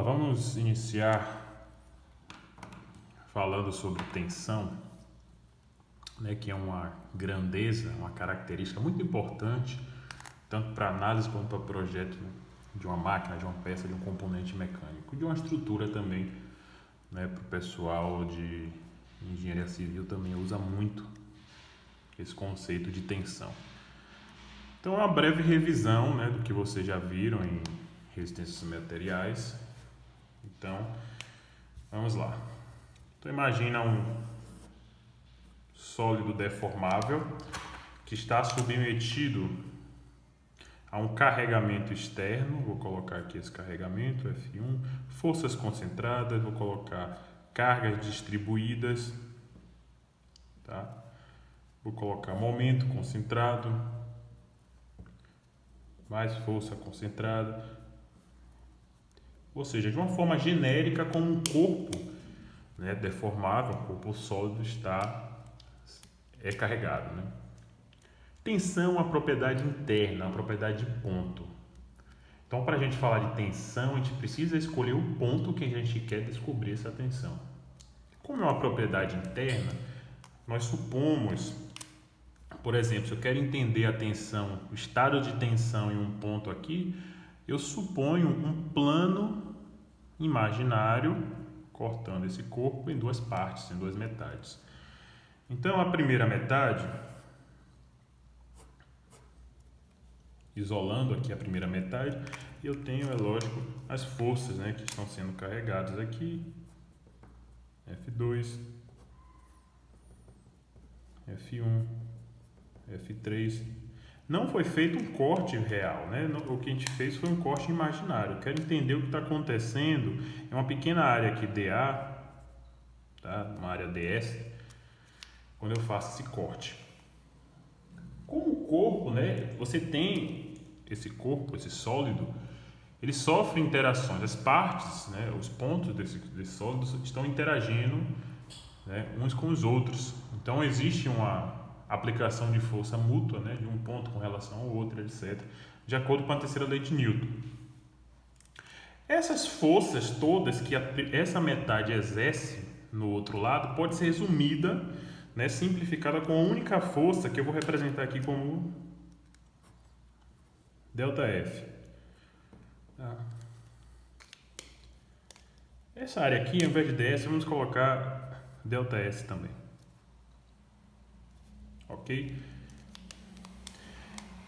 Vamos iniciar falando sobre tensão, né, que é uma grandeza, uma característica muito importante, tanto para análise quanto para projeto de uma máquina, de uma peça, de um componente mecânico, de uma estrutura também, né, para o pessoal de engenharia civil também usa muito esse conceito de tensão. Então, é uma breve revisão, né, do que vocês já viram em resistências materiais. Então, vamos lá. Então, imagina um sólido deformável que está submetido a um carregamento externo. Vou colocar aqui esse carregamento, F1. Forças concentradas, vou colocar cargas distribuídas. Tá? Vou colocar momento concentrado, mais força concentrada. Ou seja, de uma forma genérica, como um corpo, né, deformável, um corpo sólido é carregado. Né? Tensão é uma propriedade interna, uma propriedade de ponto. Então, para a gente falar de tensão, a gente precisa escolher o ponto que a gente quer descobrir essa tensão. Como é uma propriedade interna, nós supomos, por exemplo, se eu quero entender a tensão, o estado de tensão em um ponto aqui, eu suponho um plano imaginário cortando esse corpo em duas partes, em duas metades. Então, a primeira metade, isolando aqui a primeira metade, eu tenho, é lógico, as forças, né, que estão sendo carregadas aqui, F2, F1, F3. Não foi feito um corte real, né? O que a gente fez foi um corte imaginário. Eu quero entender o que está acontecendo em uma pequena área aqui DA, tá? Uma área DS, quando eu faço esse corte. Como o corpo, né? Você tem esse corpo, esse sólido, ele sofre interações. As partes, né? Os pontos desse sólido estão interagindo, né? Uns com os outros. Então existe uma aplicação de força mútua, né, de um ponto com relação ao outro, etc., de acordo com a terceira lei de Newton. Essas forças todas que essa metade exerce no outro lado pode ser resumida, né, simplificada com a única força que eu vou representar aqui como ΔF. Tá? Essa área aqui, ao invés de ds, vamos colocar ΔS também. Ok?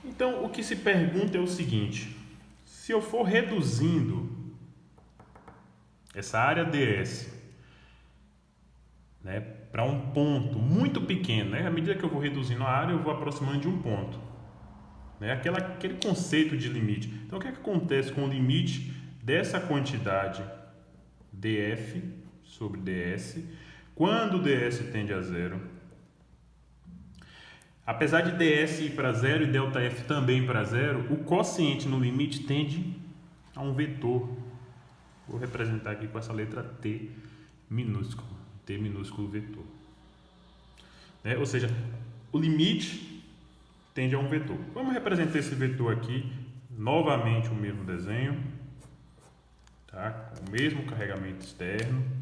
Então, o que se pergunta é o seguinte: se eu for reduzindo essa área ds, né, para um ponto muito pequeno, né, à medida que eu vou reduzindo a área, eu vou aproximando de um ponto, né, aquele conceito de limite. Então, o que é que acontece com o limite dessa quantidade df sobre ds quando ds tende a zero? Apesar de ds ir para zero e ΔF também para zero, o quociente no limite tende a um vetor. Vou representar aqui com essa letra T minúsculo, T minúsculo vetor. Né? Ou seja, o limite tende a um vetor. Vamos representar esse vetor aqui, novamente o mesmo desenho, tá? Com o mesmo carregamento externo.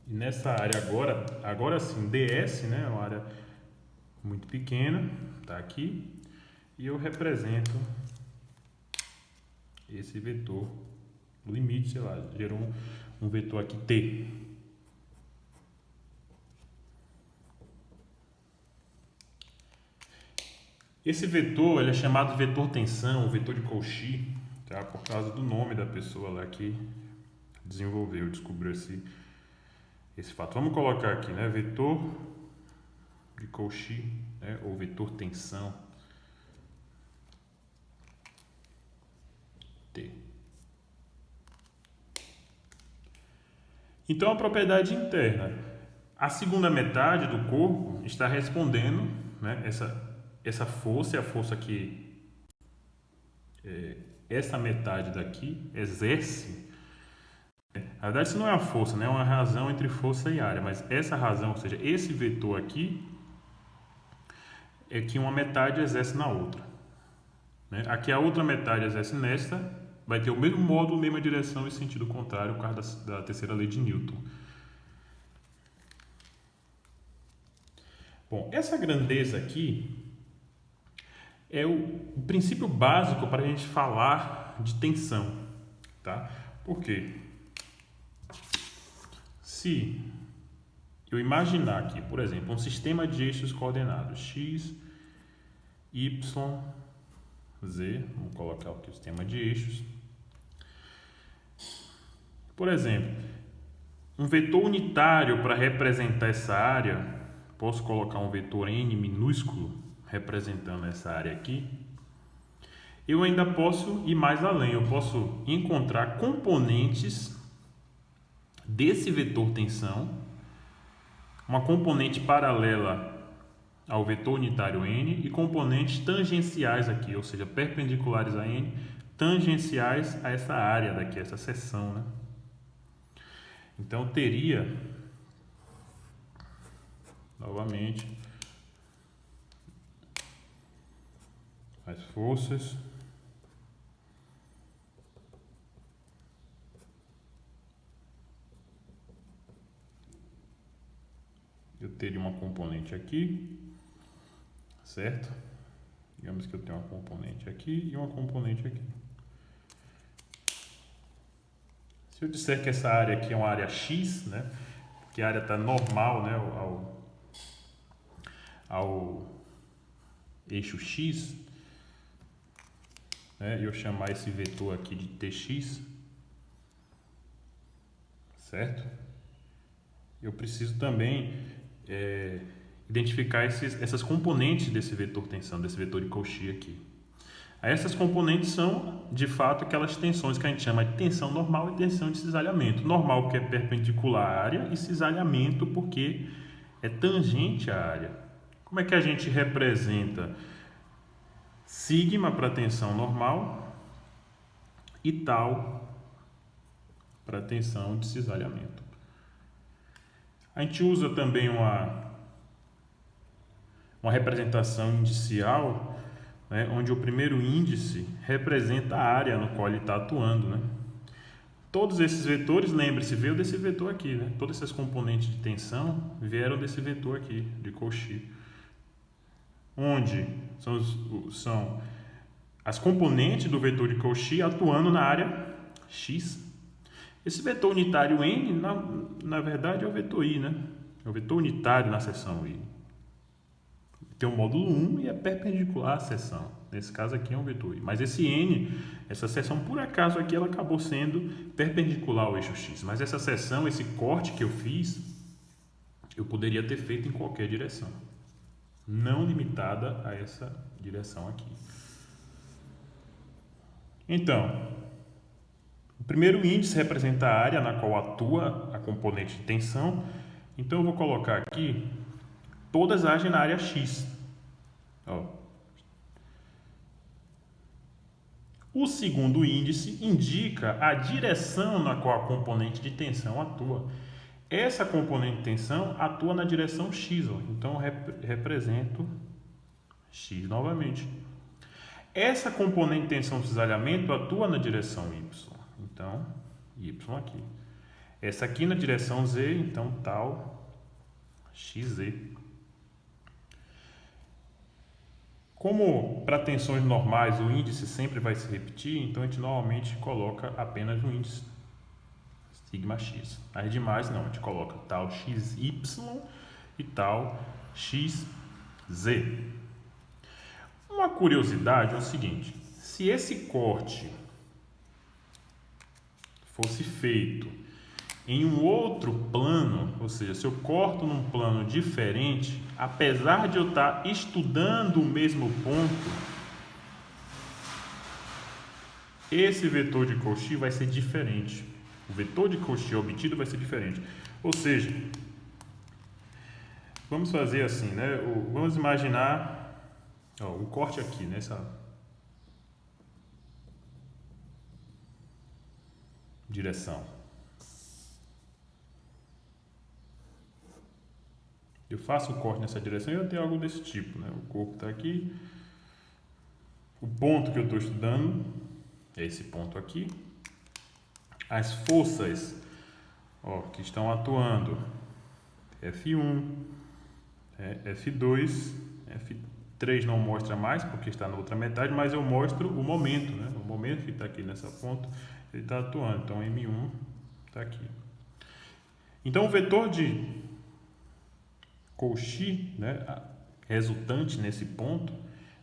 E nessa área agora sim, ds, né, é uma área muito pequena, tá aqui, e eu represento esse vetor, o limite, sei lá, gerou um vetor aqui t. Esse vetor, ele é chamado de vetor tensão, vetor de Cauchy, tá, por causa do nome da pessoa lá que descobriu esse fato. Vamos colocar aqui, né, vetor de Cauchy, né, ou vetor tensão T. Então, a propriedade interna. A segunda metade do corpo está respondendo, né, essa força é a força que essa metade daqui exerce. Na verdade, isso não é uma força, né? É uma razão entre força e área, mas essa razão, ou seja, esse vetor aqui, é que uma metade exerce na outra, né? Aqui a outra metade exerce nesta, vai ter o mesmo módulo, mesma direção e sentido contrário, por causa da terceira lei de Newton. Bom, essa grandeza aqui é o princípio básico para a gente falar de tensão, tá? Por quê? Se eu imaginar aqui, por exemplo, um sistema de eixos coordenados x, y, z, vamos colocar aqui o sistema de eixos. Por exemplo, um vetor unitário para representar essa área, posso colocar um vetor n minúsculo representando essa área aqui. Eu ainda posso ir mais além, eu posso encontrar componentes desse vetor tensão, uma componente paralela ao vetor unitário n e componentes tangenciais aqui, ou seja, perpendiculares a n, tangenciais a essa área daqui, essa seção, né? Então eu teria, novamente, as forças eu teria uma componente aqui, certo? Digamos que eu tenho uma componente aqui e uma componente aqui. Se eu disser que essa área aqui é uma área X, né? Porque a área está normal, né, ao eixo X, né? E eu chamar esse vetor aqui de TX, certo? Eu preciso também identificar essas componentes desse vetor tensão, desse vetor de Cauchy aqui. Essas componentes são, de fato, aquelas tensões que a gente chama de tensão normal e tensão de cisalhamento. Normal porque é perpendicular à área e cisalhamento porque é tangente à área. Como é que a gente representa sigma para tensão normal e tal para tensão de cisalhamento? A gente usa também uma representação indicial, né, onde o primeiro índice representa a área no qual ele está atuando, né? Todos esses vetores, lembre-se, veio desse vetor aqui, né? Todas essas componentes de tensão vieram desse vetor aqui, de Cauchy, onde são as componentes do vetor de Cauchy atuando na área X. Esse vetor unitário n, na verdade, é o vetor i, né? É o vetor unitário na seção i. Tem o módulo 1 e é perpendicular à seção. Nesse caso aqui é um vetor i. Mas esse n, essa seção, por acaso aqui, ela acabou sendo perpendicular ao eixo x. Mas essa seção, esse corte que eu fiz, eu poderia ter feito em qualquer direção, não limitada a essa direção aqui. Então, o primeiro índice representa a área na qual atua a componente de tensão. Então, eu vou colocar aqui, todas agem na área X. Ó. O segundo índice indica a direção na qual a componente de tensão atua. Essa componente de tensão atua na direção X. Ó. Então, eu represento X novamente. Essa componente de tensão de cisalhamento atua na direção Y. Então, Y aqui. Essa aqui na direção Z, então tal XZ. Como para tensões normais o índice sempre vai se repetir, então a gente normalmente coloca apenas um índice, sigma x. As demais não, a gente coloca tal xy e tal xz. Uma curiosidade é o seguinte: se esse corte fosse feito em um outro plano, ou seja, se eu corto num plano diferente, apesar de eu estar estudando o mesmo ponto, esse vetor de Cauchy vai ser diferente. O vetor de Cauchy obtido vai ser diferente. Ou seja, vamos fazer assim, né? Vamos imaginar um corte aqui nessa direção. eu faço o corte nessa direção e eu tenho algo desse tipo, né? O corpo está aqui, o ponto que eu estou estudando é esse ponto aqui, as forças, ó, que estão atuando, F1, F2, F3 não mostra mais porque está na outra metade, mas eu mostro o momento, né? O momento que está aqui nessa ponta, ele está atuando, então M1 está aqui. Então o vetor de Cauchy, né, resultante nesse ponto,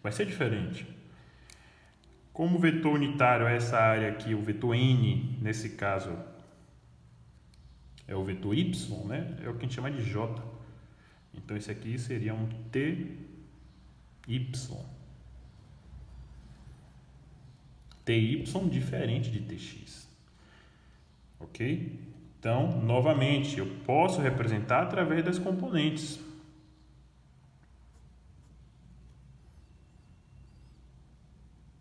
vai ser diferente. Como o vetor unitário é essa área aqui, o vetor N, nesse caso, é o vetor Y, né, é o que a gente chama de J. Então, esse aqui seria um TY. TY diferente de TX. Ok? Então, novamente, eu posso representar através das componentes.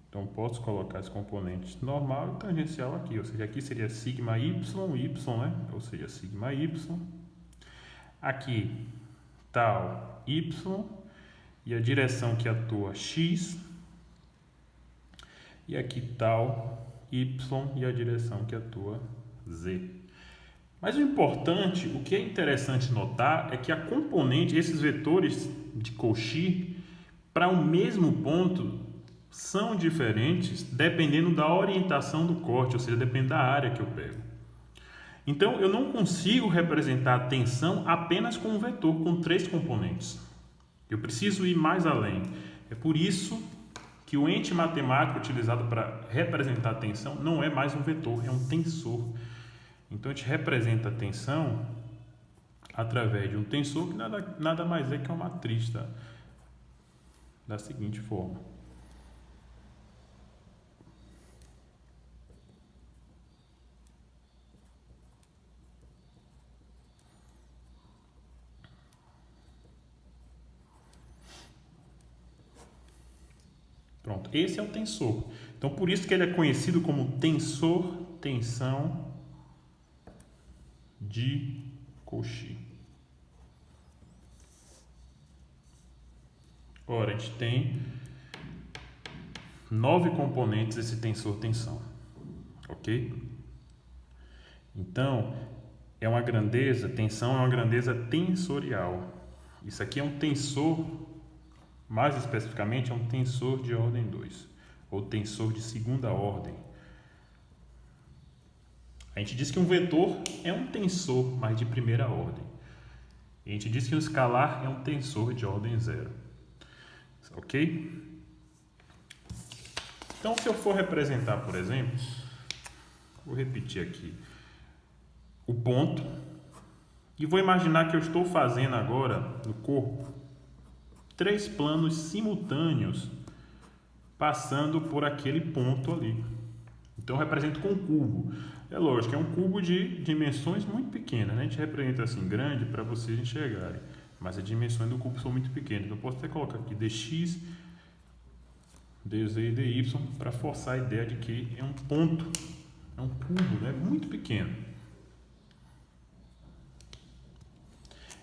Então, posso colocar as componentes normal e tangencial aqui. Ou seja, aqui seria sigma y, né? Ou seja, sigma y. Aqui, tal y. E a direção que atua x. E aqui, tal y e a direção que atua z. Mas o importante, o que é interessante notar, é que a componente, esses vetores de Cauchy, para o mesmo ponto, são diferentes dependendo da orientação do corte, ou seja, depende da área que eu pego. Então, eu não consigo representar a tensão apenas com um vetor com 3 componentes. Eu preciso ir mais além. É por isso que o ente matemático utilizado para representar a tensão não é mais um vetor, é um tensor. Então, a gente representa a tensão através de um tensor que nada mais é que uma matriz, tá? Da seguinte forma. Pronto, esse é o tensor. Então, por isso que ele é conhecido como tensor tensão de Cauchy. Ora, a gente tem 9 componentes esse tensor tensão, ok? Então, é uma grandeza, tensão é uma grandeza tensorial. Isso aqui é um tensor, mais especificamente, é um tensor de ordem 2, ou tensor de segunda ordem. A gente diz que um vetor é um tensor, mas de primeira ordem. E a gente diz que um escalar é um tensor de ordem 0. Ok? Então, se eu for representar, por exemplo, vou repetir aqui o ponto e vou imaginar que eu estou fazendo agora no corpo 3 planos simultâneos passando por aquele ponto ali. Então, eu represento com um cubo. É lógico, é um cubo de dimensões muito pequenas, né? A gente representa assim grande para vocês enxergarem, mas as dimensões do cubo são muito pequenas. Então, eu posso até colocar aqui dx, dz e dy para forçar a ideia de que é um ponto, é um cubo, né? Muito pequeno.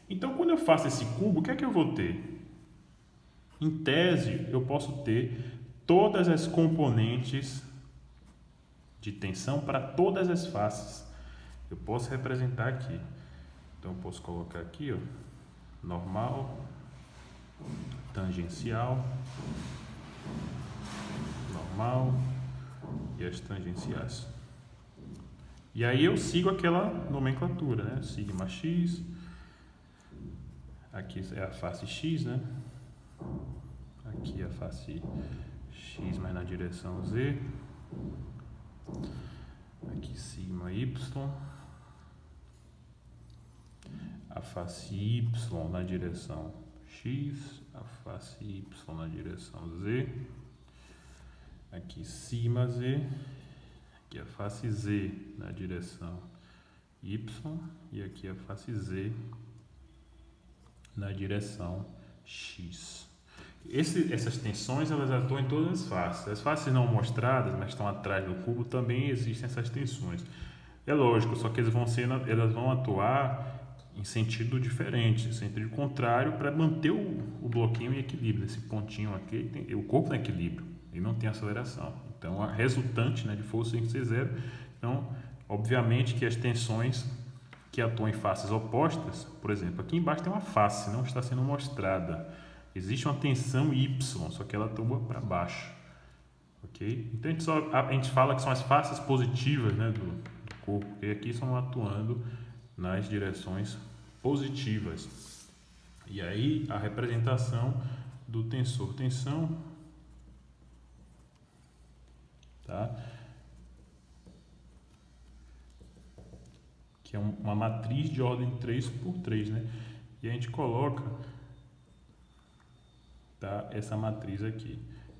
Então, quando eu faço esse cubo, o que é que eu vou ter? Em tese, eu posso ter todas as componentes de tensão para todas as faces. Eu posso representar aqui. Então, eu posso colocar aqui, ó, normal, tangencial, normal e as tangenciais. E aí eu sigo aquela nomenclatura, né? Sigma x, aqui é a face x, né? Aqui é a face x, mas na direção z. Aqui sigma y, a face y na direção x, a face y na direção z, aqui sigma z, aqui a face z na direção y e aqui a face z na direção x. Essas tensões, elas atuam em todas as faces. As faces não mostradas, mas estão atrás do cubo, também existem essas tensões. É lógico, só que elas vão atuar em sentido diferente, sentido contrário, para manter o bloquinho em equilíbrio. Esse pontinho aqui, o corpo em equilíbrio, e não tem aceleração. Então, a resultante, né, de força tem que ser zero. Então, obviamente que as tensões que atuam em faces opostas, por exemplo, aqui embaixo tem uma face, não está sendo mostrada. Existe uma tensão Y, só que ela atua para baixo. Ok? Então, a gente fala que são as faces positivas, né, do corpo, porque aqui estão atuando nas direções positivas. E aí, a representação do tensor tensão, tá? Que é uma matriz de ordem 3×3, né? E a gente coloca, tá, essa matriz aqui.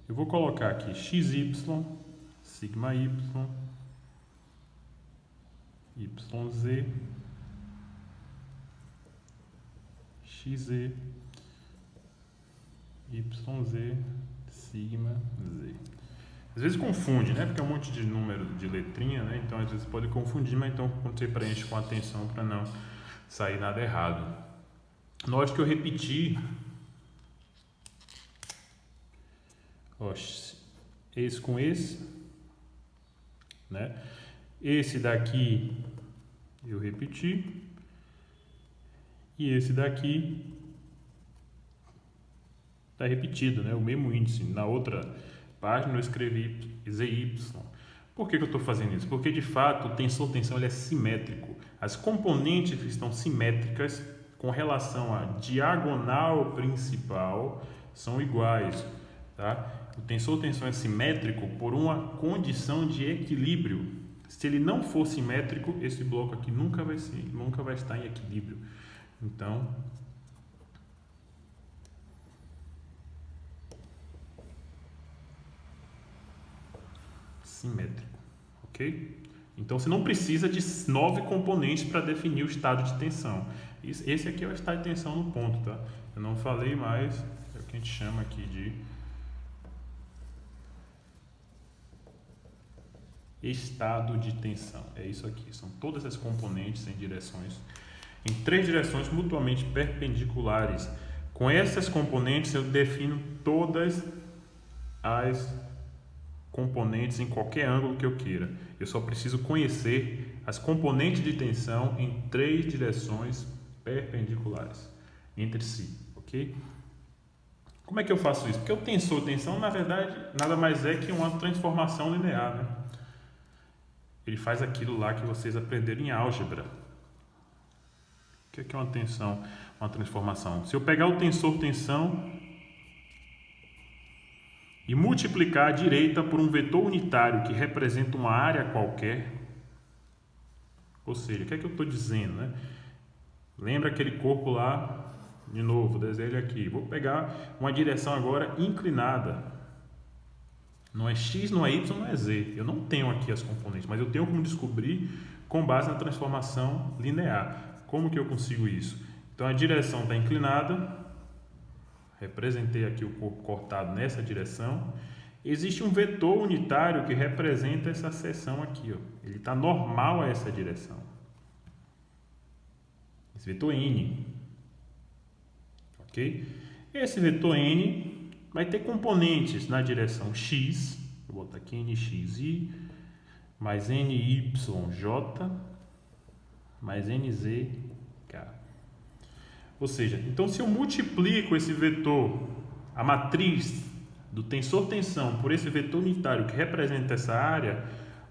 Eu vou colocar aqui XY, sigma Y, YZ, XZ, YZ, sigma Z. Às vezes confunde, né? Porque é um monte de número de letrinha, né? Então às vezes pode confundir, mas então quando você preenche com atenção para não sair nada errado. Note que eu repeti, ó, esse com esse, né? Esse daqui eu repeti e esse daqui está repetido, né? O mesmo índice. Na outra página eu escrevi ZY. Por que eu estou fazendo isso? Porque de fato o tensor tensão ele é simétrico. As componentes estão simétricas com relação à diagonal principal são iguais, tá? O tensor tensão é simétrico por uma condição de equilíbrio. Se ele não for simétrico, esse bloco aqui nunca vai estar em equilíbrio. Então, simétrico, ok? Então você não precisa de 9 componentes para definir o estado de tensão. Esse aqui é o estado de tensão no ponto, tá? Eu não falei mais, é o que a gente chama aqui de estado de tensão. É isso aqui, são todas as componentes em direções, em 3 direções mutuamente perpendiculares. Com essas componentes eu defino todas as componentes em qualquer ângulo que eu queira. Eu só preciso conhecer as componentes de tensão em 3 direções perpendiculares entre si, ok? Como é que eu faço isso? Porque o tensor tensão, na verdade, nada mais é que uma transformação linear, né? Ele faz aquilo lá que vocês aprenderam em álgebra. O que é uma tensão, uma transformação? Se eu pegar o tensor tensão e multiplicar a direita por um vetor unitário que representa uma área qualquer, ou seja, o que é que eu estou dizendo, né? Lembra aquele corpo lá, de novo, desenho ele aqui. Vou pegar uma direção agora inclinada. Não é X, não é Y, não é Z. Eu não tenho aqui as componentes, mas eu tenho como descobrir com base na transformação linear. Como que eu consigo isso? Então a direção está inclinada. Representei aqui o corpo cortado nessa direção. Existe um vetor unitário que representa essa seção aqui, ó. Ele está normal a essa direção. Esse vetor N. Ok? Esse vetor N vai ter componentes na direção X. Vou botar aqui NXY mais NYJ mais NZK. Ou seja, então se eu multiplico esse vetor, a matriz do tensor tensão por esse vetor unitário que representa essa área,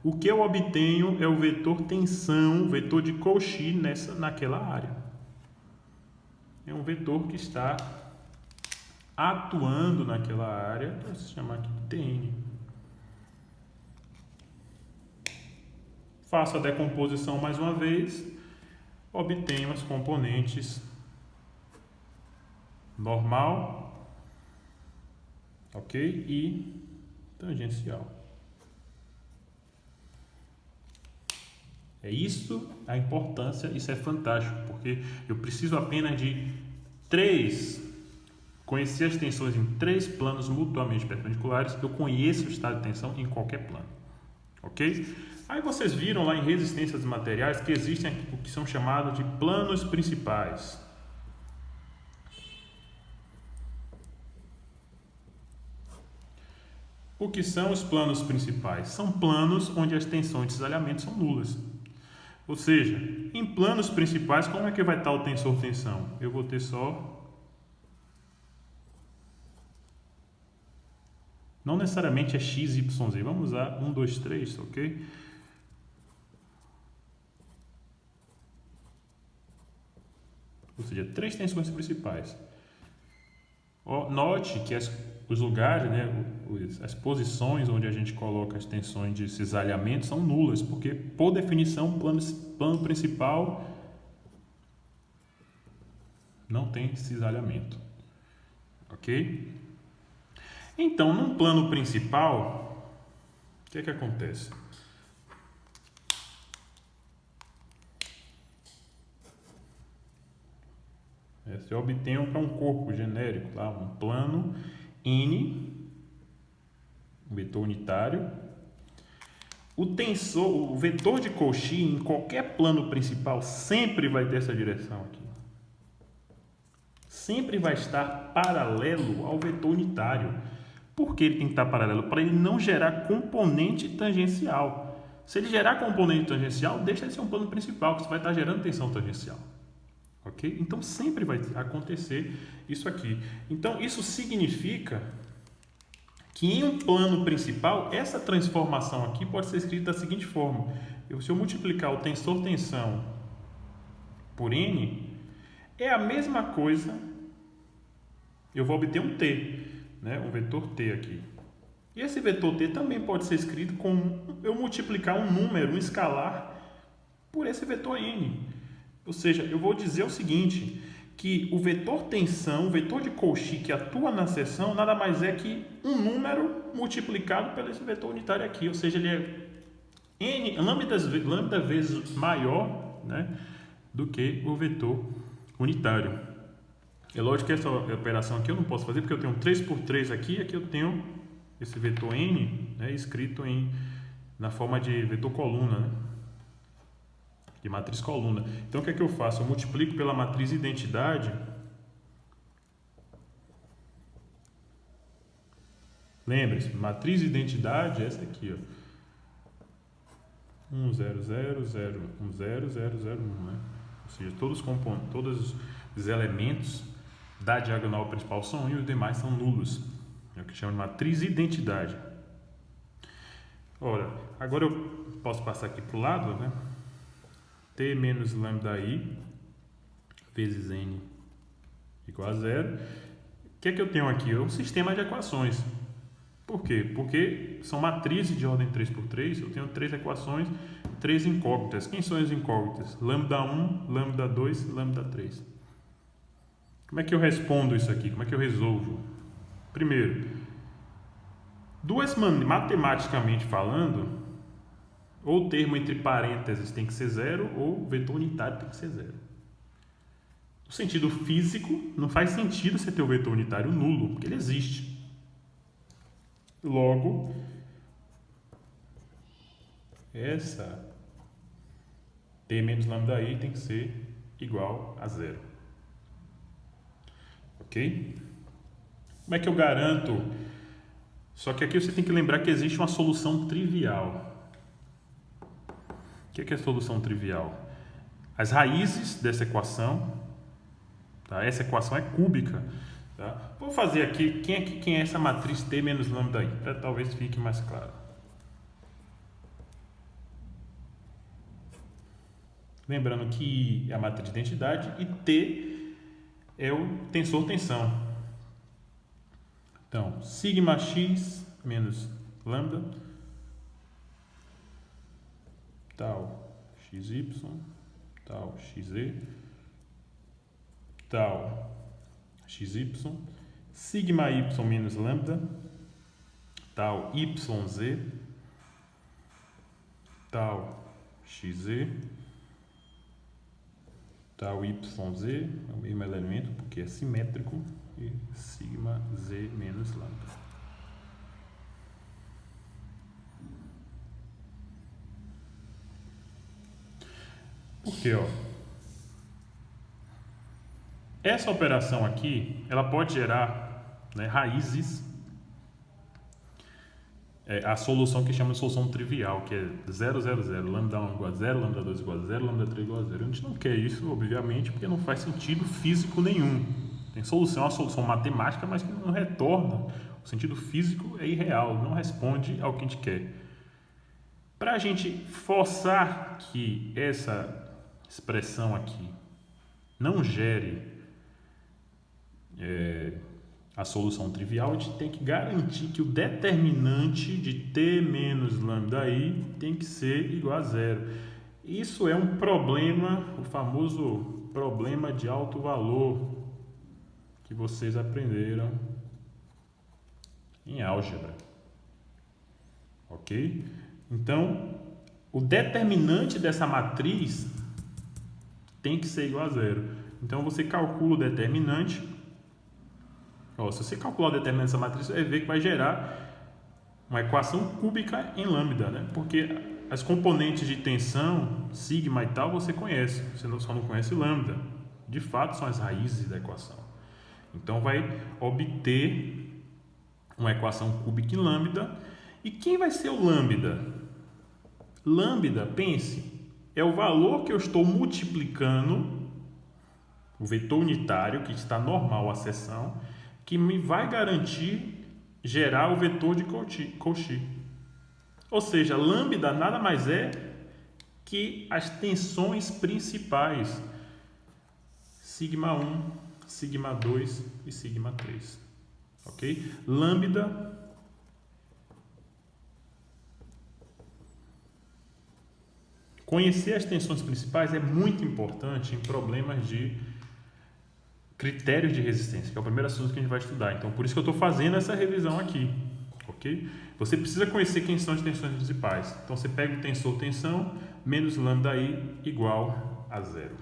o que eu obtenho é o vetor tensão, o vetor de Cauchy naquela área. É um vetor que está atuando naquela área, vamos chamar aqui de Tn. Faço a decomposição mais uma vez, obtenho as componentes normal, ok? E tangencial. É isso a importância, isso é fantástico, porque eu preciso apenas de 3, conhecer as tensões em 3 planos mutuamente perpendiculares, eu conheço o estado de tensão em qualquer plano, ok? Aí vocês viram lá em resistência dos materiais que existem o que são chamados de planos principais. O que são os planos principais? São planos onde as tensões de cisalhamento são nulas. Ou seja, em planos principais, como é que vai estar o tensor-tensão? Eu vou ter só... Não necessariamente é x, y, z. Vamos usar 1, 2, 3, ok? Ou seja, 3 tensões principais. Note que os lugares, né, as posições onde a gente coloca as tensões de cisalhamento são nulas, porque, por definição, o plano principal não tem cisalhamento. Ok? Então, num plano principal, o que é que acontece? Se eu obtenho para um corpo genérico, tá? Um plano N, um vetor unitário, o vetor de Cauchy em qualquer plano principal sempre vai ter essa direção aqui. Sempre vai estar paralelo ao vetor unitário. Por que ele tem que estar paralelo? Para ele não gerar componente tangencial. Se ele gerar componente tangencial, deixa de ser um plano principal, que você vai estar gerando tensão tangencial. Ok? Então sempre vai acontecer isso aqui. Então isso significa que em um plano principal, essa transformação aqui pode ser escrita da seguinte forma. Se eu multiplicar o tensor-tensão por N, é a mesma coisa, eu vou obter um T, né? Um vetor T aqui. E esse vetor T também pode ser escrito com eu multiplicar um número, um escalar, por esse vetor N. Ou seja, eu vou dizer o seguinte, que o vetor tensão, o vetor de Cauchy que atua na seção, nada mais é que um número multiplicado pelo esse vetor unitário aqui. Ou seja, ele é n lambda vezes maior, né, do que o vetor unitário. É lógico que essa operação aqui eu não posso fazer, porque eu tenho 3 por 3 aqui, e aqui eu tenho esse vetor n, né, escrito na forma de vetor coluna, né? De matriz coluna. Então, o que é que eu faço? Eu multiplico pela matriz identidade. Lembre-se, matriz identidade é essa aqui, ó. 1, 0, 0, 0, 1, 0, 0, 0, 1, né? Ou seja, todos os elementos da diagonal principal são 1 e os demais são nulos. É o que chama de matriz identidade. Ora, agora eu posso passar aqui para o lado, né? T menos lambda I vezes N igual a 0. O que é que eu tenho aqui? É um sistema de equações. Por quê? Porque são matrizes de ordem 3 por 3. Eu tenho 3 equações, 3 incógnitas. Quem são as incógnitas? Lambda 1, lambda 2, lambda 3. Como é que eu respondo isso aqui? Como é que eu resolvo? Primeiro, matematicamente falando, ou o termo entre parênteses tem que ser 0, ou o vetor unitário tem que ser 0. No sentido físico, não faz sentido você ter o vetor unitário nulo, porque ele existe. Logo, essa T menos lambda I tem que ser igual a 0. Ok? Como é que eu garanto? Só que aqui você tem que lembrar que existe uma solução trivial. O que é a solução trivial? As raízes dessa equação, tá? Essa equação é cúbica. Tá? Vou fazer aqui, quem é essa matriz T menos lambda I, para talvez fique mais claro. Lembrando que I é a matriz de identidade e T é o tensor-tensão. Então, sigma x menos lambda tal xy, tal xz, tal xy, sigma y menos lambda, tal yz, tal xz, tal yz, é o mesmo elemento porque é simétrico, e sigma z menos lambda. Porque, ó, essa operação aqui, ela pode gerar, né, raízes, a solução que chama de solução trivial, que é 0, 0, 0, lambda 1 igual a 0, lambda 2 igual a 0, lambda 3 igual a 0. A gente não quer isso, obviamente, porque não faz sentido físico nenhum. Tem solução, uma solução matemática, mas que não retorna. O sentido físico é irreal, não responde ao que a gente quer. Para a gente forçar que essa expressão aqui não gere a solução trivial, a gente tem que garantir que o determinante de t menos lambda i tem que ser igual a zero. Isso é um problema, o famoso problema de alto valor que vocês aprenderam em álgebra. Ok? Então, o determinante dessa matriz tem que ser igual a zero. Então, você calcula o determinante. Ó, se você calcular o determinante dessa matriz, você vai ver que vai gerar uma equação cúbica em lambda, né? Porque as componentes de tensão, sigma e tal, você conhece. Você só não conhece lambda. De fato, são as raízes da equação. Então, vai obter uma equação cúbica em lambda. E quem vai ser o lambda? Lambda, pense, é o valor que eu estou multiplicando, o vetor unitário, que está normal à seção, que me vai garantir gerar o vetor de Cauchy. Ou seja, lambda nada mais é que as tensões principais, sigma 1, sigma 2 e sigma 3. Ok? Lambda conhecer as tensões principais é muito importante em problemas de critérios de resistência, que é o primeiro assunto que a gente vai estudar. Então, por isso que eu estou fazendo essa revisão aqui, ok? Você precisa conhecer quem são as tensões principais. Então, você pega o tensor tensão menos lambda i igual a zero.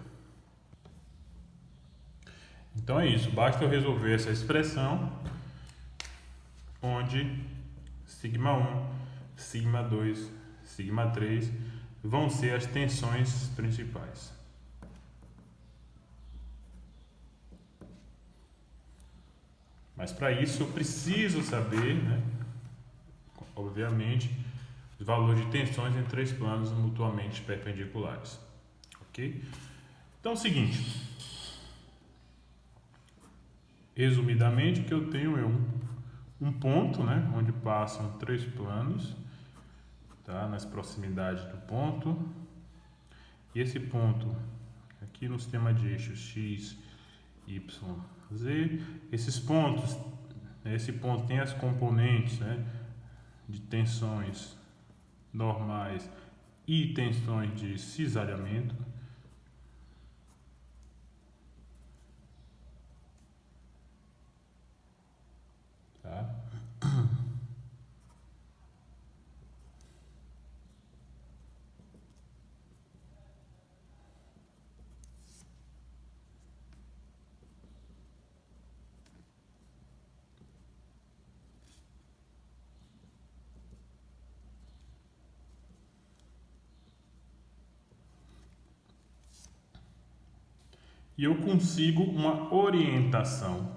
Então, é isso. Basta eu resolver essa expressão, onde sigma 1, sigma 2, sigma 3 vão ser as tensões principais. Mas para isso eu preciso saber, né, obviamente, os valores de tensões em três planos mutuamente perpendiculares. Ok? Então é o seguinte. Resumidamente, o que eu tenho é um ponto, né, onde passam três planos, tá, nas proximidades do ponto. E esse ponto aqui no sistema de eixos x, y, z, esses pontos, esse ponto tem as componentes, né, de tensões normais e tensões de cisalhamento. Tá? E eu consigo uma orientação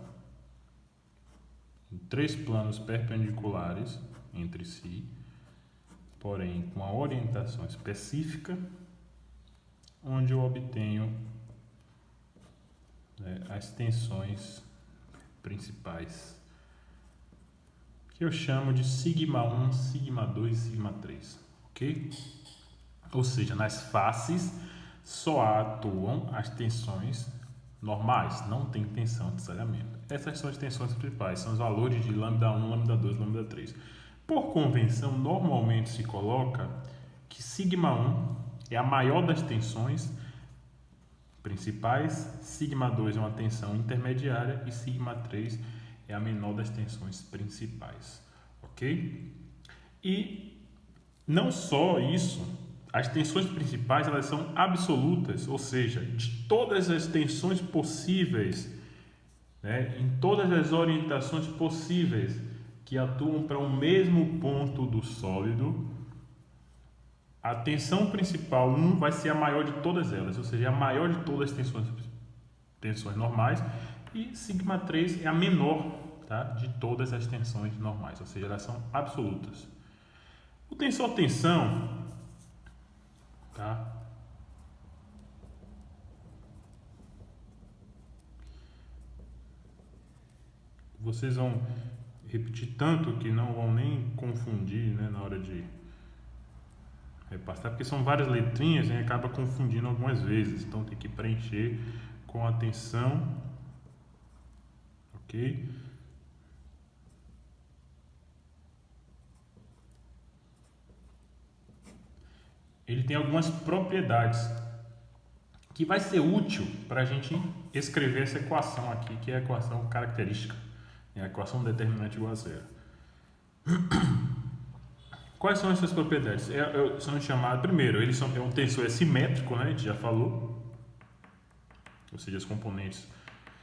em três planos perpendiculares entre si, porém com uma orientação específica, onde eu obtenho, né, as tensões principais, que eu chamo de sigma 1, sigma 2 e sigma 3, ok? Ou seja, nas faces só atuam as tensões normais, não tem tensão de cisalhamento. Essas são as tensões principais, são os valores de lambda 1, lambda 2, lambda 3. Por convenção, normalmente se coloca que sigma 1 é a maior das tensões principais, sigma 2 é uma tensão intermediária e sigma 3 é a menor das tensões principais, ok? E não só isso, as tensões principais elas são absolutas, ou seja, de todas as tensões possíveis, né, em todas as orientações possíveis que atuam para o mesmo ponto do sólido, a tensão principal 1 vai ser a maior de todas elas, ou seja, a maior de todas as tensões normais, e sigma 3 é a menor, tá, de todas as tensões normais, ou seja, elas são absolutas. O tensor-tensão, tá, vocês vão repetir tanto que não vão nem confundir, né, na hora de repassar, porque são várias letrinhas e acaba confundindo algumas vezes, então tem que preencher com atenção, ok? Ele tem algumas propriedades que vai ser útil para a gente escrever essa equação aqui, que é a equação característica, é a equação determinante igual a zero. Quais são essas propriedades? São chamadas, primeiro, é um tensor simétrico, né? A gente já falou, ou seja, as componentes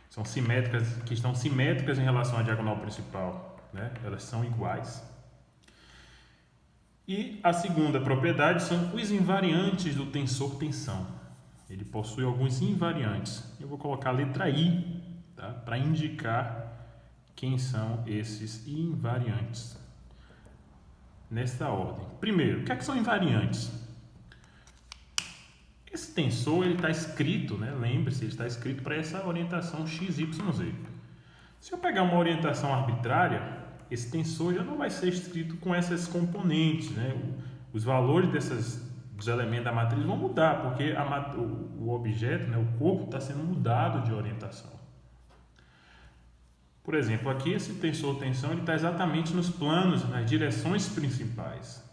são simétricas, que estão simétricas em relação à diagonal principal, né? Elas são iguais. E a segunda propriedade são os invariantes do tensor tensão. Ele possui alguns invariantes. Eu vou colocar a letra I, tá, para indicar quem são esses invariantes. Nesta ordem. Primeiro, o que são invariantes? Esse tensor está escrito, né? Lembre-se, ele está escrito para essa orientação x, y, z. Se eu pegar uma orientação arbitrária, esse tensor já não vai ser escrito com essas componentes, né? Os valores dos elementos da matriz vão mudar, porque o objeto, né, o corpo, está sendo mudado de orientação. Por exemplo, aqui esse tensor-tensão está exatamente nos planos, nas direções principais.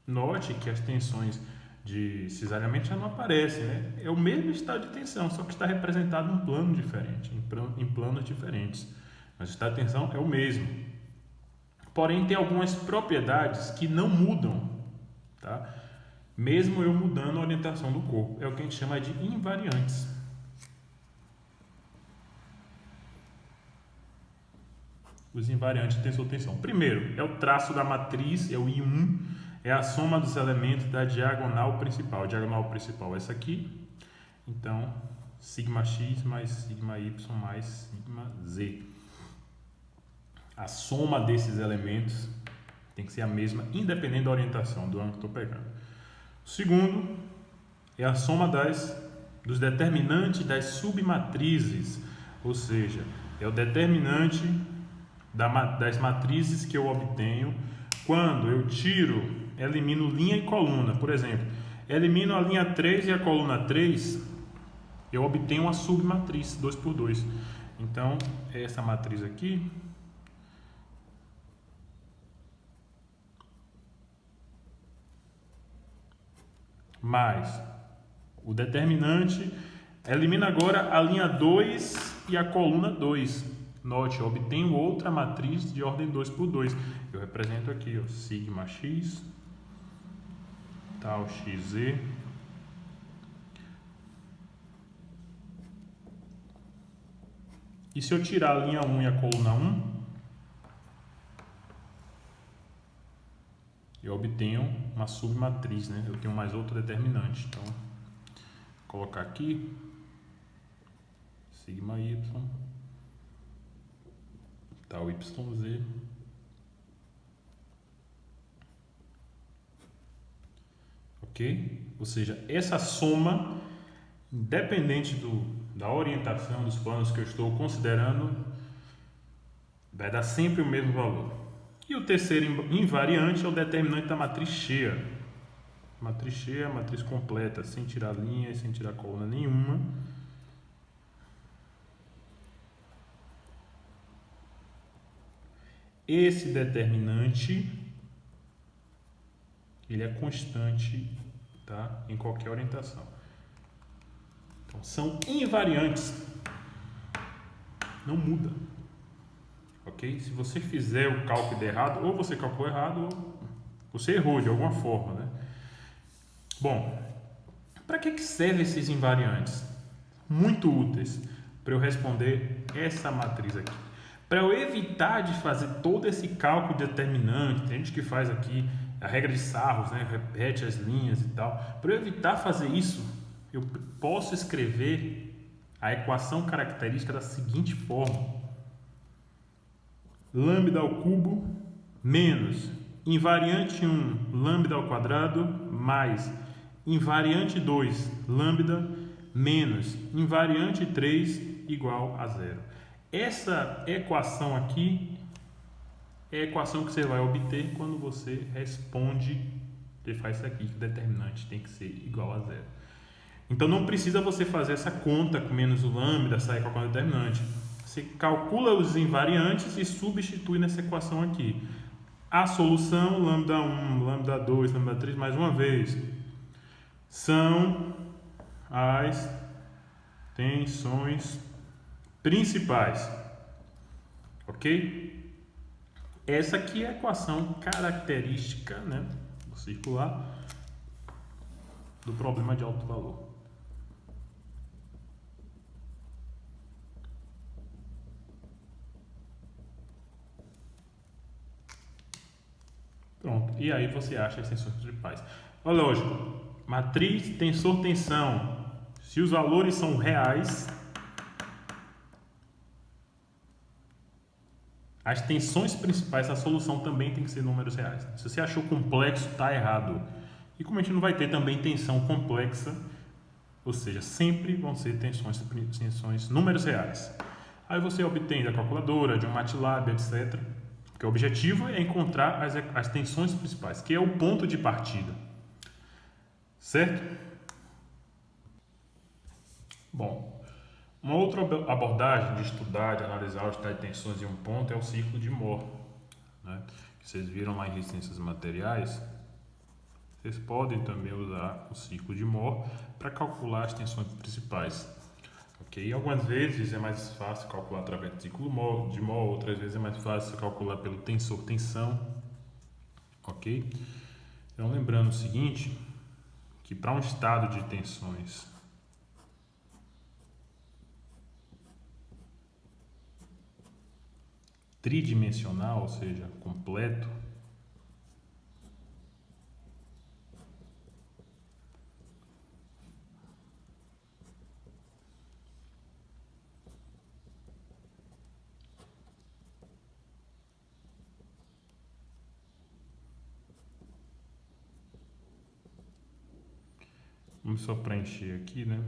Note que as tensões de cisalhamento já não aparecem, né? É o mesmo estado de tensão, só que está representado em um plano diferente, em planos diferentes. Mas o estado de tensão é o mesmo. Porém, tem algumas propriedades que não mudam, tá? Mesmo eu mudando a orientação do corpo. É o que a gente chama de invariantes. Os invariantes de tensor-tensão. Primeiro, é o traço da matriz, é o I1, é a soma dos elementos da diagonal principal. A diagonal principal é essa aqui. Então, sigma x mais sigma y mais sigma z. A soma desses elementos tem que ser a mesma, independente da orientação, do ângulo que estou pegando. O segundo é a soma dos determinantes das submatrizes, ou seja, é o determinante das matrizes que eu obtenho quando eu elimino linha e coluna. Por exemplo, elimino a linha 3 e a coluna 3, eu obtenho uma submatriz 2×2. Então, é essa matriz aqui. Mais o determinante, elimina agora a linha 2 e a coluna 2. Note, eu obtenho outra matriz de ordem 2×2. Eu represento aqui, ó, sigma x, tal xz, e se eu tirar a linha 1 e a coluna 1, eu obtenho uma submatriz, né? Eu tenho mais outro determinante. Então, vou colocar aqui sigma y, tal yz. Ok? Ou seja, essa soma, independente da orientação dos planos que eu estou considerando, vai dar sempre o mesmo valor. E o terceiro invariante é o determinante da matriz cheia. Matriz cheia, matriz completa, sem tirar linha e sem tirar coluna nenhuma. Esse determinante, ele é constante, tá? Em qualquer orientação. Então, são invariantes. Não muda. Ok? Se você fizer o cálculo errado, ou você calculou errado, ou você errou de alguma forma, né? Bom, para que servem esses invariantes? Muito úteis para eu responder essa matriz aqui. Para eu evitar de fazer todo esse cálculo determinante, tem gente que faz aqui a regra de Sarros, né? Repete as linhas e tal. Para eu evitar fazer isso, eu posso escrever a equação característica da seguinte forma: lambda ao cubo menos invariante 1 lambda ao quadrado mais invariante 2 lambda menos invariante 3 igual a zero. Essa equação aqui é a equação que você vai obter quando você responde, você faz isso aqui, que o determinante tem que ser igual a zero. Então não precisa você fazer essa conta com menos o lambda, sair com a conta determinante. Você calcula os invariantes e substitui nessa equação aqui. A solução, lambda 1, lambda 2, lambda 3, mais uma vez, são as tensões principais. Ok? Essa aqui é a equação característica, né, circular do problema de alto valor. Pronto. E aí você acha as tensões principais. Lógico, matriz, tensor, tensão. Se os valores são reais, as tensões principais, a solução também tem que ser números reais. Se você achou complexo, está errado. E como a gente não vai ter também tensão complexa, ou seja, sempre vão ser tensões números reais. Aí você obtém da calculadora, de um MATLAB, etc. Porque o objetivo é encontrar as tensões principais, que é o ponto de partida. Certo? Bom, uma outra abordagem de estudar, de analisar o estado de tensões em um ponto é o ciclo de Mohr, né? Que vocês viram lá em resistências materiais. Vocês podem também usar o ciclo de Mohr para calcular as tensões principais. Ok? Algumas vezes é mais fácil calcular através do ciclo de Mohr, outras vezes é mais fácil calcular pelo tensor-tensão. Ok? Então, lembrando o seguinte, que para um estado de tensões tridimensional, ou seja, completo, vamos só preencher aqui, né?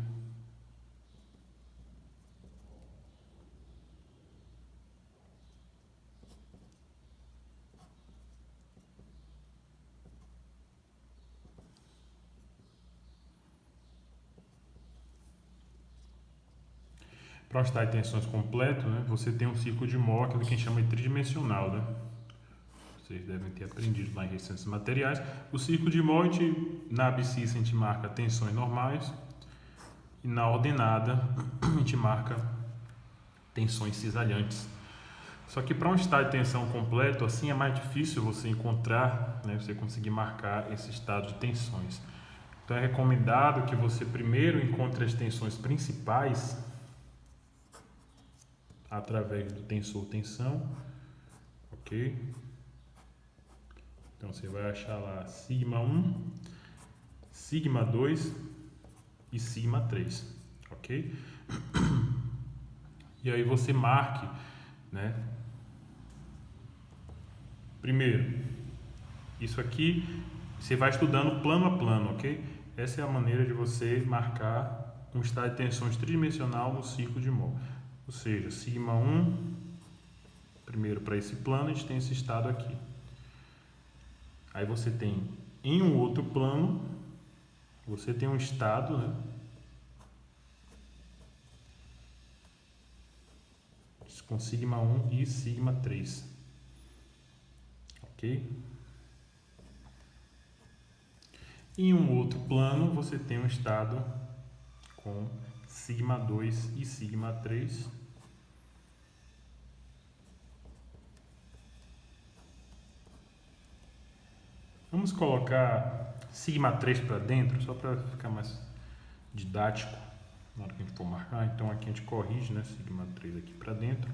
Para um estado de tensões completo, né, você tem um ciclo de Mohr, aquilo que a gente chama de tridimensional, né? Vocês devem ter aprendido lá em resistências materiais. O ciclo de Mohr, na abscissa a gente marca tensões normais e na ordenada a gente marca tensões cisalhantes. Só que para um estado de tensão completo, assim é mais difícil você encontrar, né, você conseguir marcar esse estado de tensões. Então é recomendado que você primeiro encontre as tensões principais através do tensor-tensão, ok? Então você vai achar lá sigma 1, sigma 2 e sigma 3, ok? E aí você marque, né? Primeiro, isso aqui você vai estudando plano a plano, ok? Essa é a maneira de você marcar um estado de tensões tridimensional no ciclo de Mohr. Ou seja, sigma 1, primeiro para esse plano, a gente tem esse estado aqui. Aí você tem, em um outro plano, você tem um estado, né, com sigma 1 e sigma 3. Ok? Em um outro plano, você tem um estado com sigma 2 e sigma 3. Vamos colocar sigma 3 para dentro, só para ficar mais didático na hora que a gente for marcar. Então aqui a gente corrige, né, sigma 3 aqui para dentro,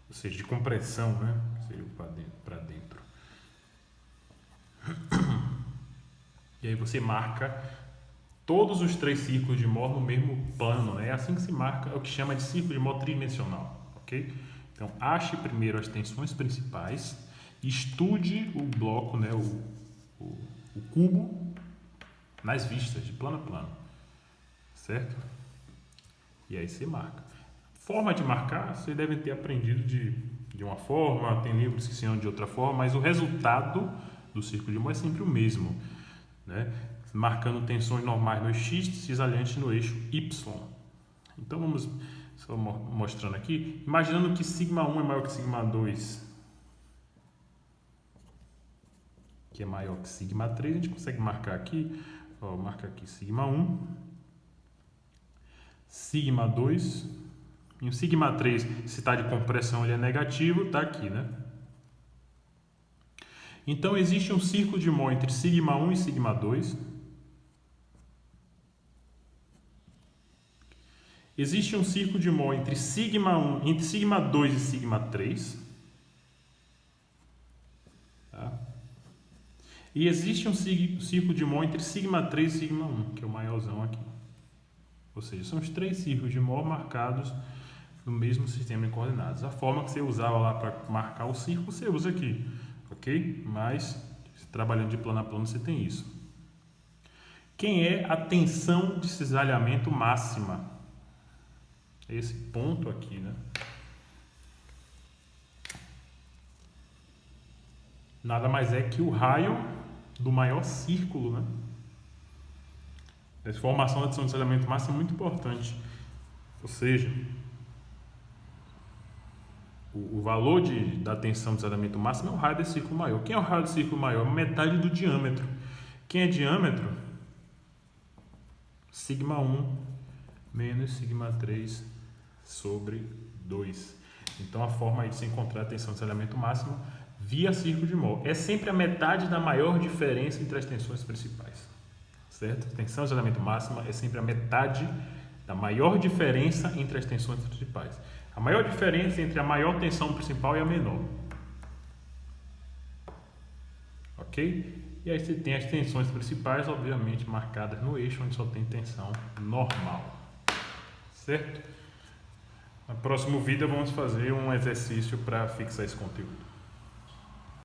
ou seja, de compressão, né, seria para dentro. E aí você marca todos os 3 círculos de Mohr no mesmo plano, né? É assim que se marca, é o que chama de círculo de Mohr tridimensional, ok? Então, ache primeiro as tensões principais, estude o bloco, né, o cubo, nas vistas, de plano a plano, certo? E aí você marca. Forma de marcar, vocês devem ter aprendido de uma forma, tem livros que ensinam de outra forma, mas o resultado do círculo de Mohr é sempre o mesmo, né? Marcando tensões normais no eixo X, cisalhantes no eixo Y. Então vamos só mostrando aqui, imaginando que σ1 é maior que σ2, que é maior que σ3, a gente consegue marcar aqui, ó, marca aqui σ1, σ2, e o σ3, se está de compressão, ele é negativo, está aqui, né? Então existe um círculo de Mohr entre σ1 e σ2. Existe um círculo de Mohr entre σ1, entre σ2 e σ3. Tá? E existe um círculo de Mohr entre σ3 e σ1, que é o maiorzão aqui. Ou seja, são os 3 círculos de Mohr marcados no mesmo sistema de coordenadas. A forma que você usava lá para marcar o círculo, você usa aqui, ok? Mas, trabalhando de plano a plano, você tem isso. Quem é a tensão de cisalhamento máxima? Esse ponto aqui, né? Nada mais é que o raio do maior círculo, né? Essa formação da tensão de cisalhamento máximo é muito importante. Ou seja, o valor da tensão de cisalhamento máximo é o raio desse círculo maior. Quem é o raio do círculo maior? Metade do diâmetro. Quem é diâmetro? σ1 menos σ3 sobre 2. Então, a forma aí de se encontrar a tensão de cisalhamento máximo via círculo de Mohr é sempre a metade da maior diferença entre as tensões principais, certo? Tensão de cisalhamento máxima é sempre a metade da maior diferença entre as tensões principais. A maior diferença entre a maior tensão principal e a menor, ok? E aí você tem as tensões principais, obviamente, marcadas no eixo onde só tem tensão normal, certo? No próximo vídeo vamos fazer um exercício para fixar esse conteúdo.